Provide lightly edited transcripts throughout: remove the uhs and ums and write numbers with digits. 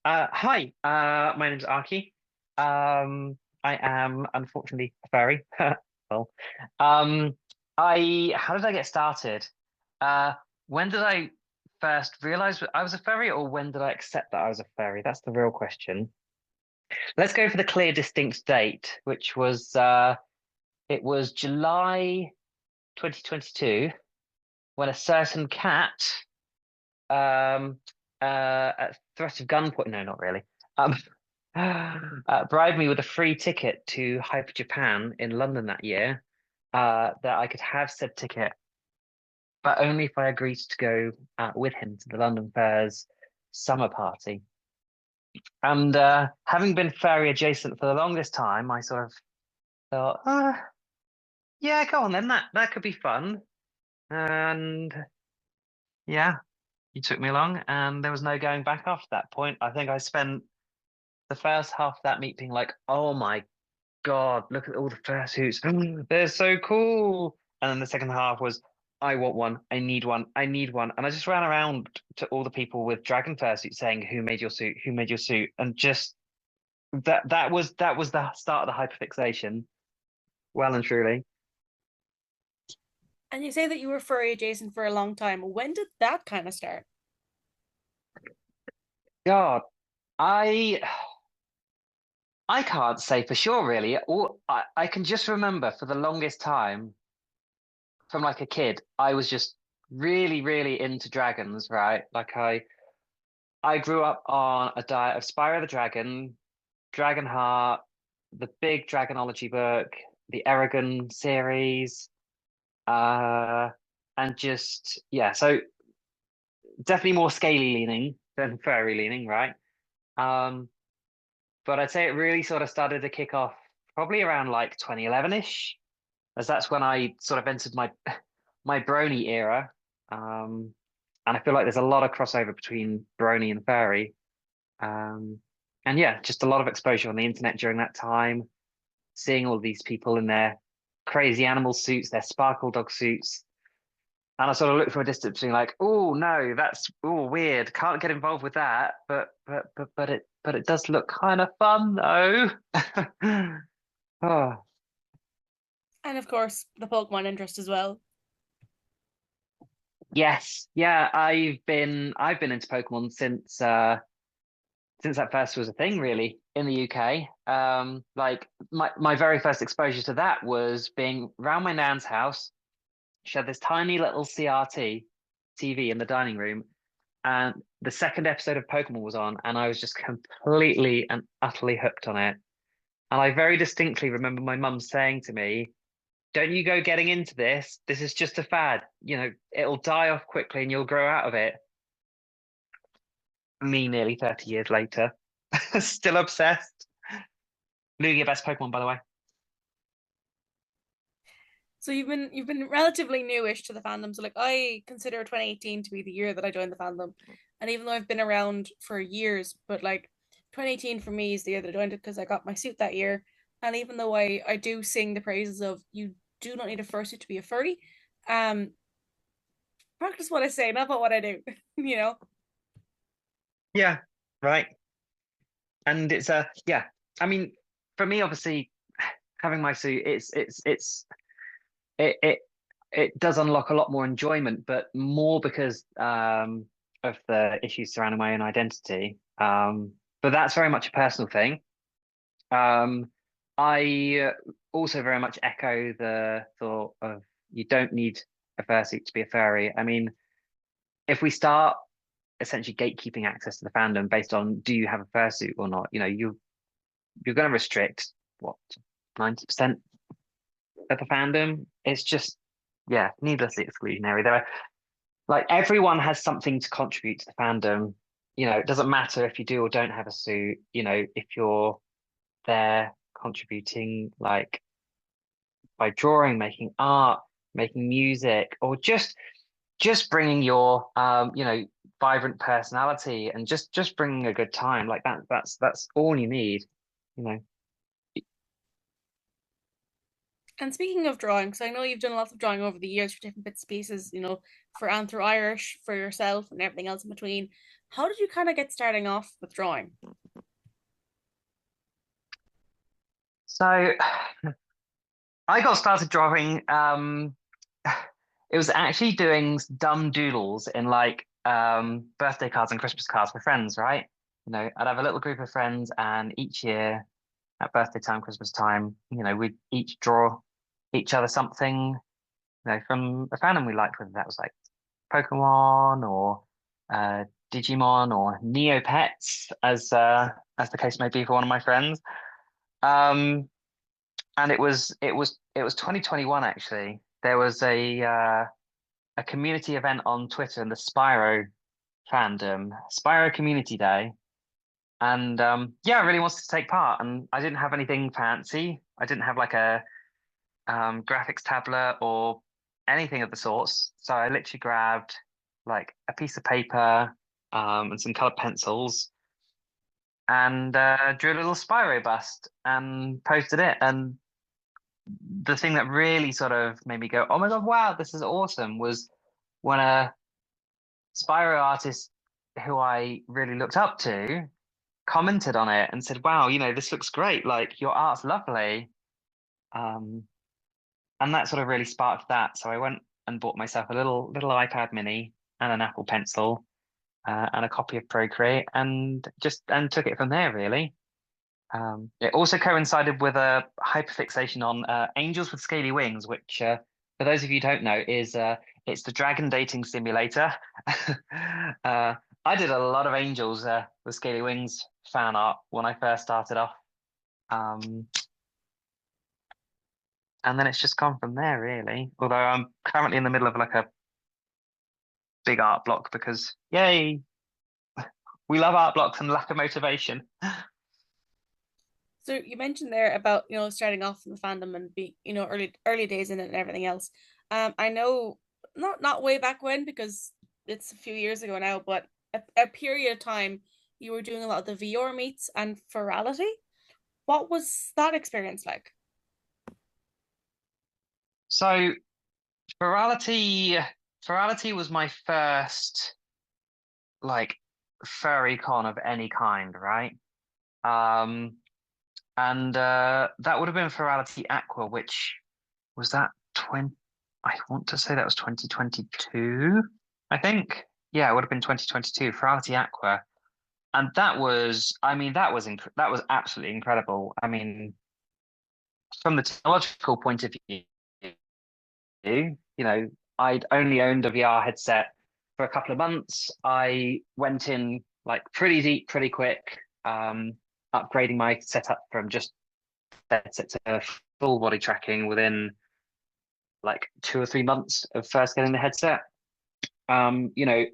Hi, my name's Arkie. I am unfortunately a furry. Well, um, how did I get started? Uh, when did I first realize I was a furry, or when did I accept that I was a furry? That's the real question. Let's go for the clear, distinct date, which was it was July 2022 when a certain cat, at threat of gunpoint. No, not really. Um, bribed me with a free ticket to Hyper Japan in London that year, that I could have said ticket, but only if I agreed to go with him to the London Fair's summer party. And having been furry adjacent for the longest time, I sort of thought, yeah, go on then, that could be fun. And yeah, he took me along, and there was no going back after that point. I think I spent the first half of that meet being like, oh my God, look at all the fursuits. They're so cool. And then the second half was, I want one. I need one. I need one. And I just ran around to all the people with dragon fursuits saying, who made your suit? Who made your suit? And just that was the start of the hyperfixation. Well and truly. And you say that you were furry adjacent for a long time. When did that kind of start? God, I I can't say for sure really. I can just remember for the longest time from like a kid, I was just really, really into dragons, right? I grew up on a diet of Spyro the Dragon, Dragonheart, the big Dragonology book, the Eragon series, uh, and just yeah, so definitely more scaly leaning than furry leaning, right? Um, but I'd say it really sort of started to kick off probably around like 2011-ish, as that's when I sort of entered my brony era. Um, and I feel like there's a lot of crossover between brony and furry. Um, and yeah, just a lot of exposure on the internet during that time, seeing all these people in their crazy animal suits, their sparkle dog suits. And I sort of looked from a distance, being like, "Oh no, that's oh weird. Can't get involved with that." But it does look kind of fun though. Oh And of course, the Pokemon interest as well. yes, yeah. I've been into Pokemon since that first was a thing, really, in the UK. Like my very first exposure to that was being around my nan's house. She had this tiny little CRT TV in the dining room, and the second episode of Pokemon was on, and I was just completely and utterly hooked on it. And I very distinctly remember my mum saying to me, "Don't you go getting into this. This is just a fad. It'll die off quickly and you'll grow out of it." Me nearly 30 years later, still obsessed. Lugia best Pokemon, by the way. So you've been relatively newish to the fandom. So like I consider 2018 to be the year that I joined the fandom. And even though I've been around for years, but like 2018 for me is the year that I joined it because I got my suit that year. And even though I do sing the praises of you do not need a fursuit to be a furry, um, practice what I say, not about what I do, you know? Yeah, right. And it's yeah. I mean, for me, obviously, having my suit, it it does unlock a lot more enjoyment, but more because of the issues surrounding my own identity. But that's very much a personal thing. Um, I also very much echo the thought of you don't need a fursuit to be a furry. I mean, if we start essentially gatekeeping access to the fandom based on do you have a fursuit or not, you're going to restrict what 90% of the fandom. It's just yeah, needlessly exclusionary. There are like everyone has something to contribute to the fandom. It doesn't matter if you do or don't have a suit. If you're there contributing like by drawing, making art, making music, or just bringing your vibrant personality and just bringing a good time like that. That's all you need. You know. And speaking of drawing, because I know you've done lots of drawing over the years for different bits and pieces, for Anthro Irish, for yourself, and everything else in between. How did you kind of get starting off with drawing? So I got started drawing. It was actually doing dumb doodles in like birthday cards and Christmas cards for friends, right? I'd have a little group of friends, and each year at birthday time, Christmas time, we'd each draw each other something, from a fandom we liked, whether that was like Pokemon or uh, Digimon or Neopets, as the case may be for one of my friends. Um, and it was 2021 actually. There was a community event on Twitter in the Spyro fandom, Spyro Community Day. And yeah, I really wanted to take part. And I didn't have anything fancy. I didn't have like a graphics tablet or anything of the sorts. So I literally grabbed like a piece of paper and some colored pencils and drew a little Spyro bust and posted it. And the thing that really sort of made me go, "Oh my God, wow, this is awesome," was when a Spyro artist who I really looked up to commented on it and said, "Wow, this looks great. Like your art's lovely." Um, and that sort of really sparked that. So I went and bought myself a little iPad mini and an Apple Pencil and a copy of Procreate and took it from there really. It also coincided with a hyperfixation on angels with scaly wings, which for those of you who don't know is it's the dragon dating simulator. uh, I did a lot of angels with scaly wings fan art when I first started off. Um, and then it's just gone from there really. Although I'm currently in the middle of like a big art block because yay, we love art blocks and lack of motivation. So you mentioned there about, starting off in the fandom and early days in it and everything else. I know not way back when because it's a few years ago now, but a period of time you were doing a lot of the VR meets and virality. What was that experience like? So virality virality was my first like furry con of any kind, right? Um and that would have been Virality Aqua, which was that 20 I want to say that was 2022, I think. Yeah, it would have been 2022, Virality Aqua. And that was, I mean, that was absolutely incredible. I mean, from the technological point of view, I'd only owned a VR headset for a couple of months. I went in like pretty deep, pretty quick, upgrading my setup from just headset to full body tracking within like 2 or 3 months of first getting the headset. Um, you know,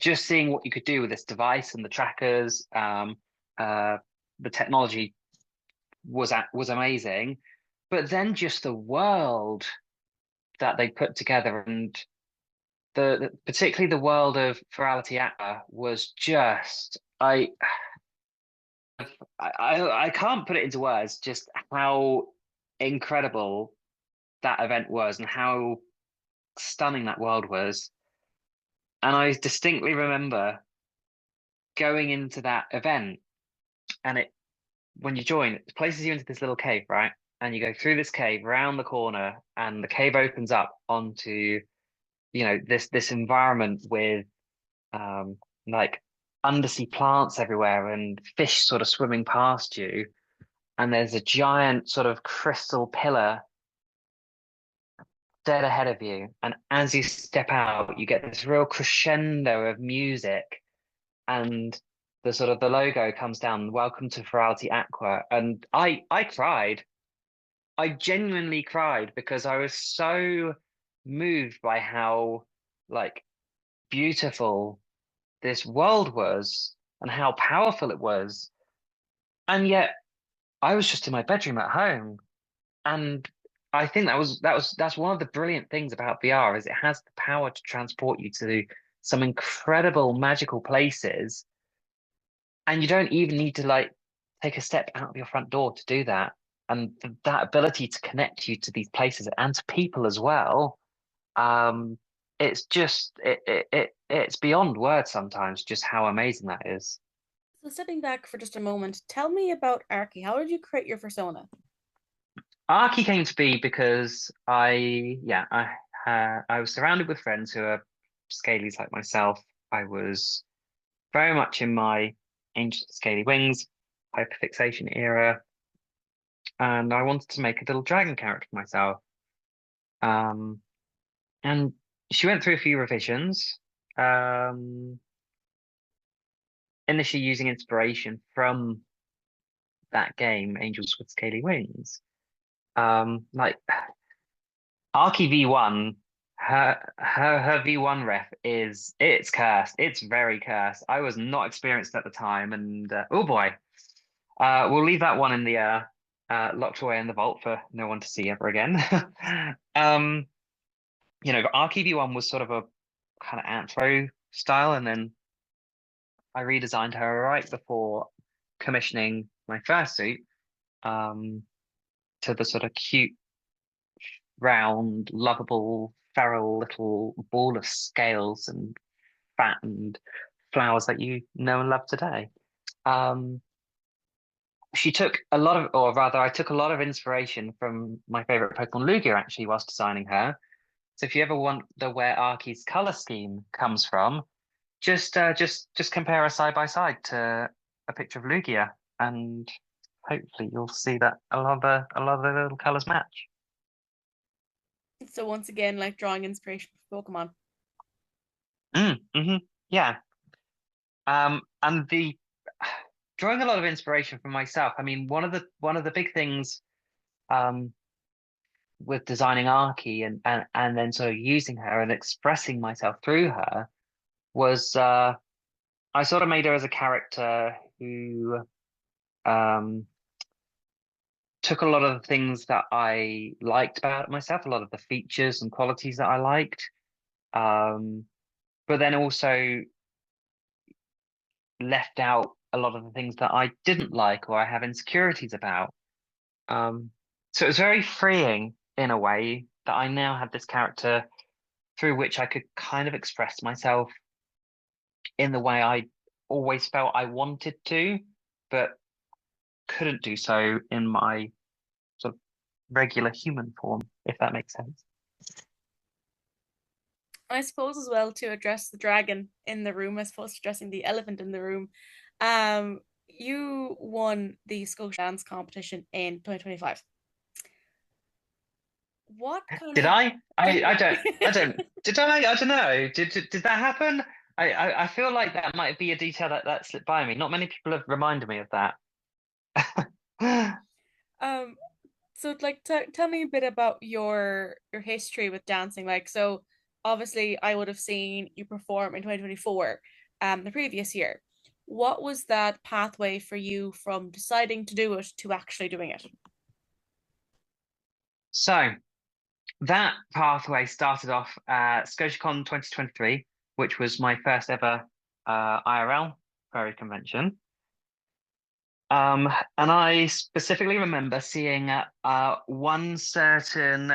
just seeing what you could do with this device and the trackers, uh, the technology was amazing. But then just the world that they put together and particularly the world of Virality Aqua was just I can't put it into words just how incredible that event was and how stunning that world was. And I distinctly remember going into that event and it when you join, it places you into this little cave, right? And you go through this cave around the corner and the cave opens up onto, this environment with um like undersea plants everywhere and fish sort of swimming past you. And there's a giant sort of crystal pillar dead ahead of you. And as you step out, you get this real crescendo of music and the logo comes down, welcome to Feralti Aqua. And I cried. I genuinely cried because I was so moved by how like beautiful this world was and how powerful it was. And yet I was just in my bedroom at home. And I think that's one of the brilliant things about VR is it has the power to transport you to some incredible magical places. And you don't even need to like take a step out of your front door to do that. and that ability to connect you to these places and to people as well. Um, it's just it's beyond words sometimes just how amazing that is. So stepping back for just a moment, tell me about Arkie. How did you create your persona? Arkie came to be because I was surrounded with friends who are scalies like myself. I was very much in my Angel Scaly Wings hyperfixation era, and I wanted to make a little dragon character for myself. Um, and she went through a few revisions, um, initially using inspiration from that game, Angels with Scaly Wings. Like Archie V1, her V1 ref it's cursed. It's very cursed. I was not experienced at the time, and oh boy, we'll leave that one in the locked away in the vault for no one to see ever again. Um, Archie V1 was sort of a kind of anthro style, and then I redesigned her right before commissioning my first suit, um, to the sort of cute, round, lovable, feral little ball of scales and fat and flowers that you know and love today. Um, she took a lot of, or rather, I took a lot of inspiration from my favorite Pokemon Lugia actually whilst designing her. So if you ever wonder where Arkie's color scheme comes from, just compare her side by side to a picture of Lugia, and hopefully you'll see that a lot of the little colors match. So once again, like drawing inspiration from Pokemon. Yeah. And the drawing a lot of inspiration from myself. I mean, one of the big things um with designing Arkie and then sort of using her and expressing myself through her was I sort of made her as a character who um took a lot of the things that I liked about myself, a lot of the features and qualities that I liked, um, but then also left out a lot of the things that I didn't like or I have insecurities about. So it was very freeing in a way that I now had this character through which I could kind of express myself in the way I always felt I wanted to, but couldn't do so in my sort of regular human form, if that makes sense. I suppose as well to address the dragon in the room, as opposed to addressing the elephant in the room. You won the Scotia Dance competition in 2025. What kind Did of I? did I don't. Did I? I don't know. Did that happen? I feel like that might be a detail that slipped by me. Not many people have reminded me of that. um so like tell me a bit about your history with dancing. Like, so obviously I would have seen you perform in 2024, the previous year. What was that pathway for you from deciding to do it to actually doing it? So that pathway started off at ScotiaCon 2023, which was my first ever IRL furry convention. And I specifically remember seeing one certain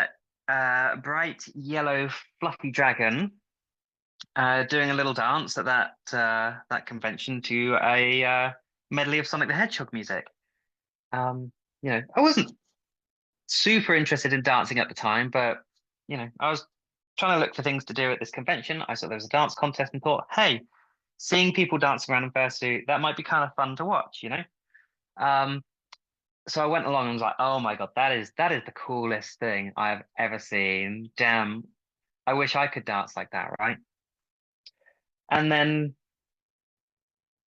bright yellow fluffy dragon doing a little dance at that convention to a medley of Sonic the Hedgehog music. Um, I wasn't super interested in dancing at the time, but I was trying to look for things to do at this convention. I saw there was a dance contest and thought, hey, seeing people dancing around in fursuit, that might be kind of fun to watch. Um, so I went along and was like, oh my God, that is the coolest thing I've ever seen. Damn, I wish I could dance like that, right? And then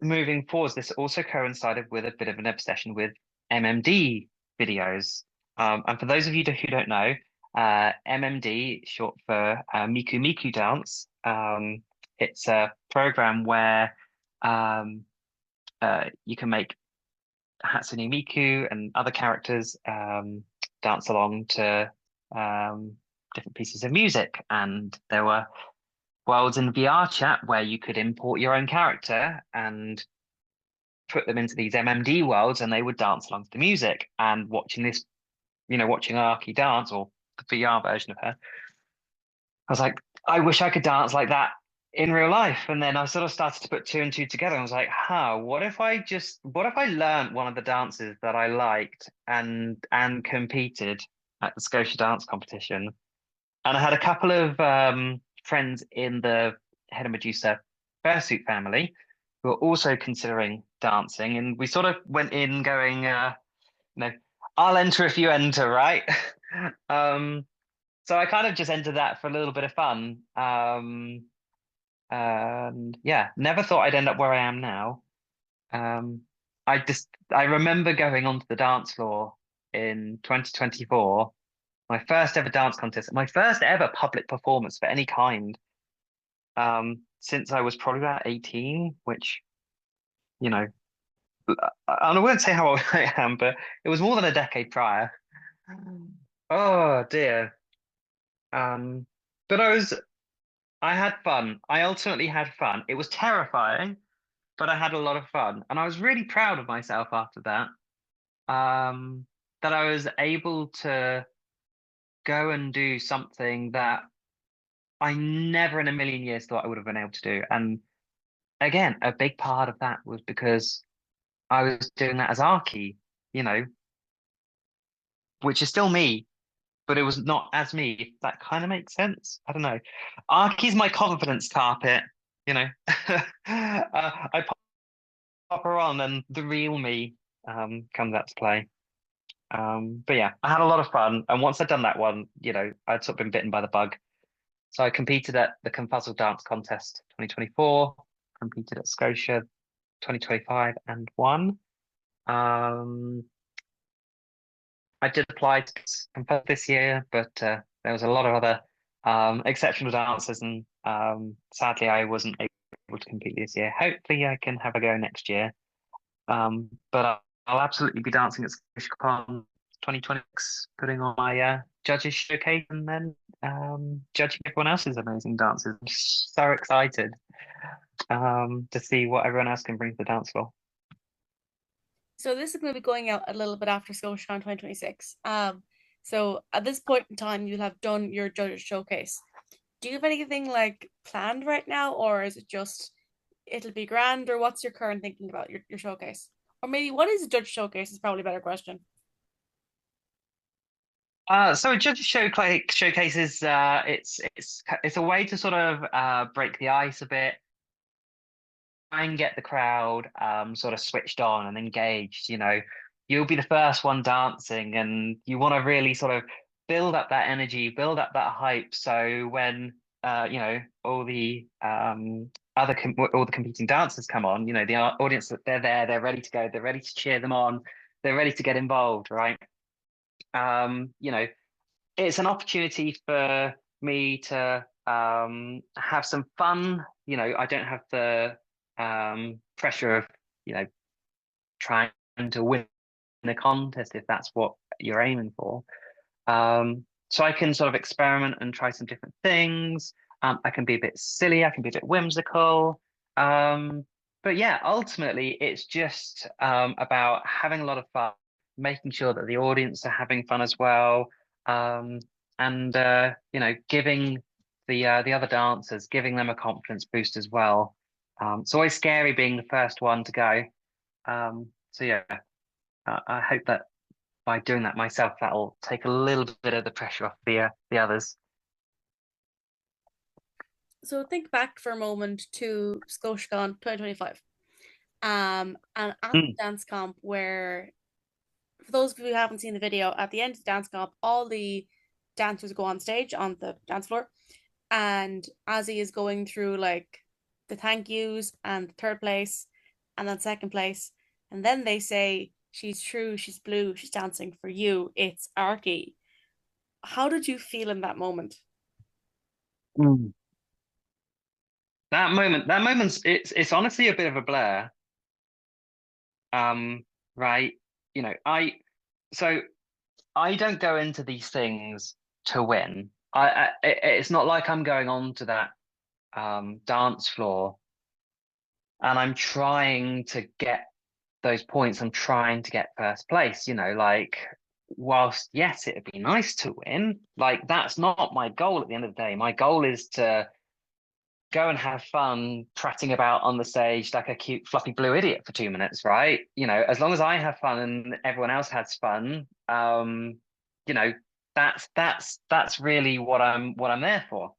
moving forwards, this also coincided with a bit of an obsession with MMD videos. And for those of you who don't know, MMD, short for Miku Miku Dance, it's a program where um, you can make Hatsune Miku and other characters dance along to um, different pieces of music. And there were worlds in VR chat where you could import your own character and put them into these MMD worlds and they would dance along to the music. And watching this watching Arkie dance or the VR version of her, I was like, I wish I could dance like that in real life. And then I sort of started to put two and two together. I was like, what if I learned one of the dances that I liked and competed at the Scotia dance competition? And I had a couple of friends in the Head of Medusa fursuit family who were also considering dancing, and we sort of went in going, you know, I'll enter if you enter, right? um, so I kind of just entered that for a little bit of fun. And yeah, never thought I'd end up where I am now. Um, I remember going onto the dance floor in 2024, my first ever dance contest, my first ever public performance for any kind, since I was probably about 18, which, you know, I won't say how old I am, but it was more than a decade prior. Oh dear. Um, but I had fun. I ultimately had fun. It was terrifying, but I had a lot of fun, and I was really proud of myself after that. Um, that I was able to go and do something that I never in a million years thought I would have been able to do. And again, a big part of that was because I was doing that as Arkie, you know, which is still me, but it was not as me. If that kind of makes sense. I don't know. Arkie's my confidence carpet, you know. I pop her on, and the real me comes out to play. But yeah, I had a lot of fun, and once I'd done that one, I'd sort of been bitten by the bug. So I competed at the Confuzzle Dance Contest 2024, competed at Scotia 2025 and won. Um, I did apply to compete this year, but there was a lot of other exceptional dancers, and sadly, I wasn't able to compete this year. Hopefully, I can have a go next year. But I'll absolutely be dancing at SquishCon 2026, putting on my judges showcase, and then judging everyone else's amazing dances. I'm so excited to see what everyone else can bring to the dance floor. So this is going to be going out a little bit after ScotiaCon 2026. So at this point in time, you'll have done your judges showcase. Do you have anything like planned right now, or is it just it'll be grand, or what's your current thinking about your showcase? Or maybe what is a judge showcase is probably a better question. So a judges showcases, it's a way to sort of break the ice a bit, try and get the crowd sort of switched on and engaged. You'll be the first one dancing, and you want to really sort of build up that energy, build up that hype. So when all the all the competing dancers come on, the audience, they're there, they're ready to go, they're ready to cheer them on, they're ready to get involved, right? Um, you know, it's an opportunity for me to have some fun. I don't have the pressure of, trying to win a contest if that's what you're aiming for. So I can sort of experiment and try some different things. I can be a bit silly, I can be a bit whimsical. Um, but yeah, ultimately, it's just about having a lot of fun, making sure that the audience are having fun as well, and giving the other dancers, giving them a confidence boost as well. It's always scary being the first one to go. So yeah, I hope that by doing that myself, that'll take a little bit of the pressure off the others. So think back for a moment to ScotiaCon 2025. And at the Mm. dance comp where for those of you who haven't seen the video, at the end of the dance comp, all the dancers go on stage on the dance floor, and Ozzy is going through like the thank yous and the third place, and then second place, and then they say, "She's true, she's blue, she's dancing for you." It's Arkie. How did you feel in that moment? Mm. That moment's it's honestly a bit of a blur. Um, right? You know, I so I don't go into these things to win. It's not like I'm going on to that dance floor and I'm trying to get those points. I'm trying to get first place. whilst yes, it'd be nice to win, like that's not my goal at the end of the day. My goal is to go and have fun prattling about on the stage like a cute fluffy blue idiot for 2 minutes, right? As long as I have fun and everyone else has fun, you know, that's really what I'm there for.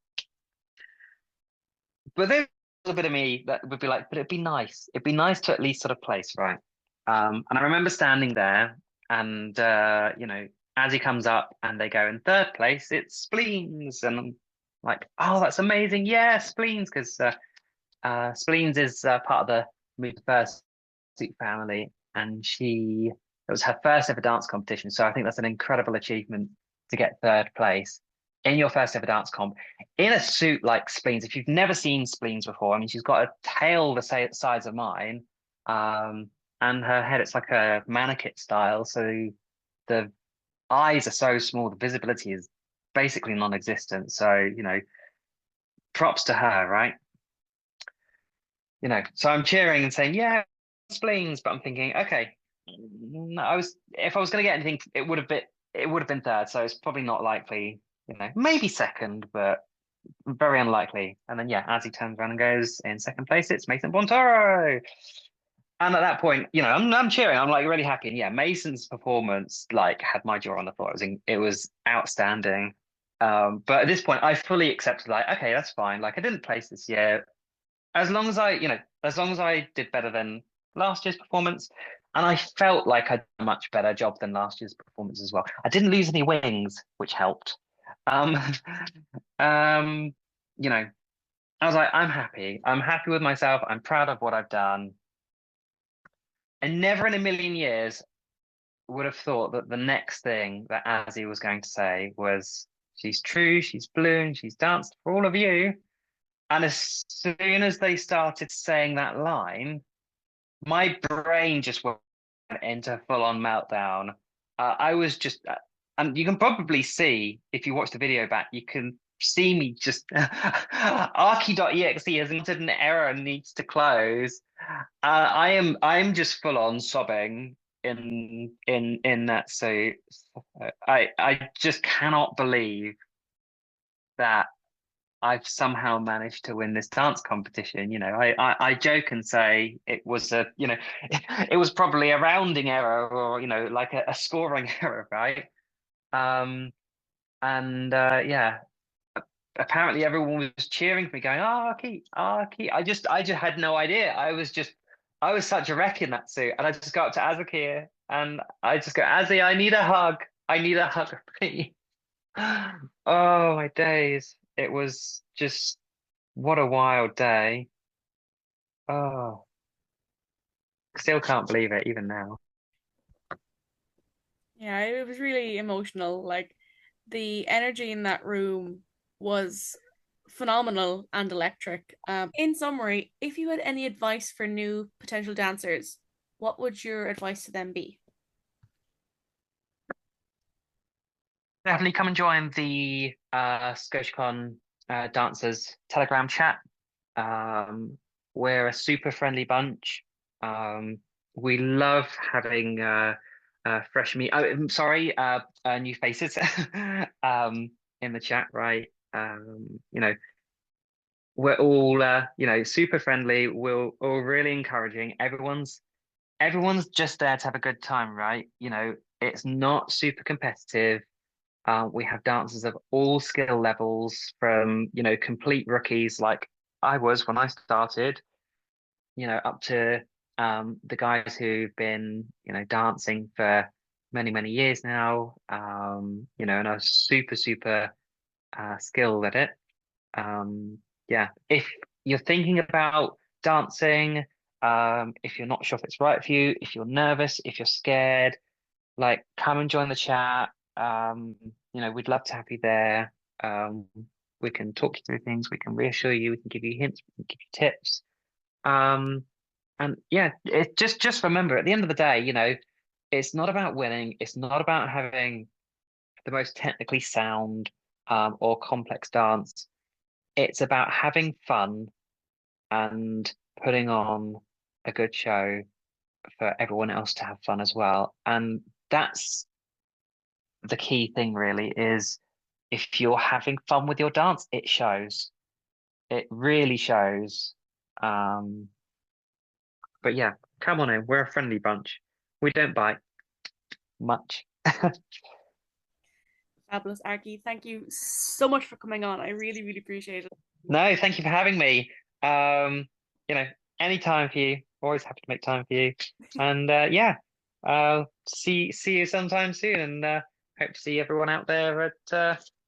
But there's a bit of me that would be like, but it'd be nice. It'd be nice to at least sort of place, right? And I remember standing there and as he comes up and they go in third place, it's Spleens. And I'm like, oh, that's amazing. Yeah, Spleens, because Spleens is part of the Move Fursuit family, and it was her first ever dance competition. So I think that's an incredible achievement to get third place in your first ever dance comp in a suit like Spleens. If you've never seen Spleens before, I mean, she's got a tail the size of mine, um, and her head, it's like a mannequin style. So the eyes are so small, the visibility is basically non-existent. So, props to her, right? So I'm cheering and saying, yeah, spleens, but I'm thinking, okay, no, if I was going to get anything, it would have been third, so it's probably not likely, maybe second, but very unlikely. And then yeah, as he turns around and goes in second place, it's Mason Bontoro. And at that point, I'm cheering. I'm like really happy. And yeah, Mason's performance like had my jaw on the floor. It was outstanding. But at this point, I fully accepted like, okay, that's fine. Like I didn't place this year as long as I did better than last year's performance, and I felt like I did a much better job than last year's performance as well. I didn't lose any wings, which helped. Um, um, you know, I was like, I'm happy. I'm happy with myself. I'm proud of what I've done. And never in a million years would have thought that the next thing that Azzy was going to say was, "She's true, she's blue, and she's danced for all of you." And as soon as they started saying that line, my brain just went into full on meltdown. I was just, and you can probably see if you watch the video back, you can see me just Arkie.exe has entered an error and needs to close. I'm just full on sobbing in that suit. I just cannot believe that I've somehow managed to win this dance competition. I joke and say it was it was probably a rounding error or, like a scoring error, right? Um, and yeah, apparently everyone was cheering for me, going, "Oh, Arkie, Arkie." I just had no idea. I was such a wreck in that suit, and I just got up to Azaki and I just go, "Azzy, I need a hug. I need a hug, please." Oh my days. It was just what a wild day. Oh, still can't believe it even now. Yeah, it was really emotional. Like the energy in that room was phenomenal and electric. In summary, if you had any advice for new potential dancers, what would your advice to them be? Definitely come and join the ScotiaCon dancers Telegram chat. Um, we're a super friendly bunch. We love having fresh meat. Oh, I'm sorry, new faces in the chat, right? We're all super friendly. We're all really encouraging. Everyone's just there to have a good time, right? It's not super competitive. We have dancers of all skill levels, from complete rookies like I was when I started, up to the guys who've been dancing for many many years now, and are super super skilled at it. Yeah, if you're thinking about dancing, if you're not sure if it's right for you, if you're nervous, if you're scared, like come and join the chat. We'd love to have you there. Um, we can talk you through things, we can reassure you, we can give you hints, we can give you tips. Um, and yeah, it just remember at the end of the day, it's not about winning, it's not about having the most technically sound or complex dance. It's about having fun and putting on a good show for everyone else to have fun as well. And that's the key thing really is if you're having fun with your dance, it shows. It really shows. Um, but yeah, come on in. We're a friendly bunch. We don't bite much. Fabulous, Arkie. Thank you so much for coming on. I really, really appreciate it. No, thank you for having me. Um, you know, any time for you. Always happy to make time for you. And yeah, see you sometime soon. And hope to see everyone out there at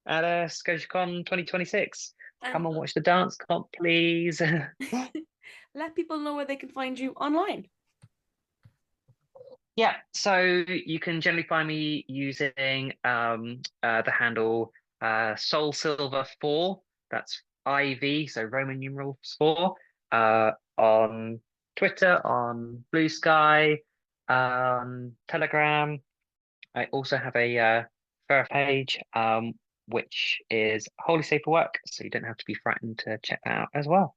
ScotiaCon 2026. And Come and watch the dance comp, please. let people know where they can find you online. Yeah, so you can generally find me using the handle Soul Silver 4. That's IV, so Roman numerals 4. On Twitter, on Blue Sky, on Telegram. I also have a Fur page, which is wholly safe for work, so you don't have to be frightened to check that out as well.